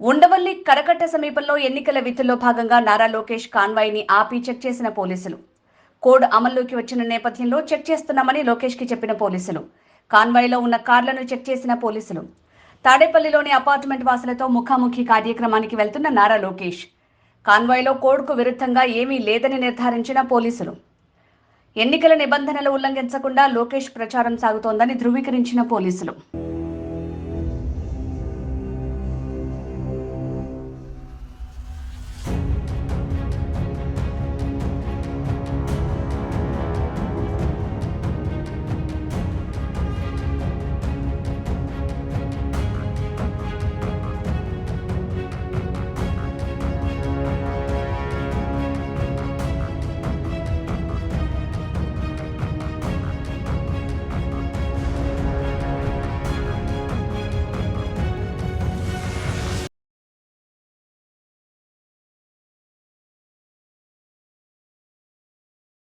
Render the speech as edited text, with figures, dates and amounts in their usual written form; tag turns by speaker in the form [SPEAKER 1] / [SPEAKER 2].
[SPEAKER 1] ఉండవల్లి కరకట్ట సమీపంలో ఎన్నికల విధుల్లో భాగంగా నారా లోకేష్ కాన్వాయ్ని ఆపి చెక్ చేసిన పోలీసులు. కోడ్ అమల్లోకి వచ్చిన నేపథ్యంలో చెక్ చేస్తున్నామని లోకేష్కి చెప్పిన పోలీసులు. కాన్వాయ్లో ఉన్న కార్లను చెక్ చేసిన పోలీసులు. తాడేపల్లిలోని అపార్ట్మెంట్ వాసులతో ముఖాముఖి కార్యక్రమానికి వెళ్తున్న నారా లోకేష్. కాన్వాయ్లో కోడ్కు విరుద్ధంగా ఏమీ లేదని నిర్ధారించిన పోలీసులు. ఎన్నికల నిబంధనలు ఉల్లంఘించకుండా లోకేష్ ప్రచారం సాగుతోందని ధృవీకరించిన పోలీసులు.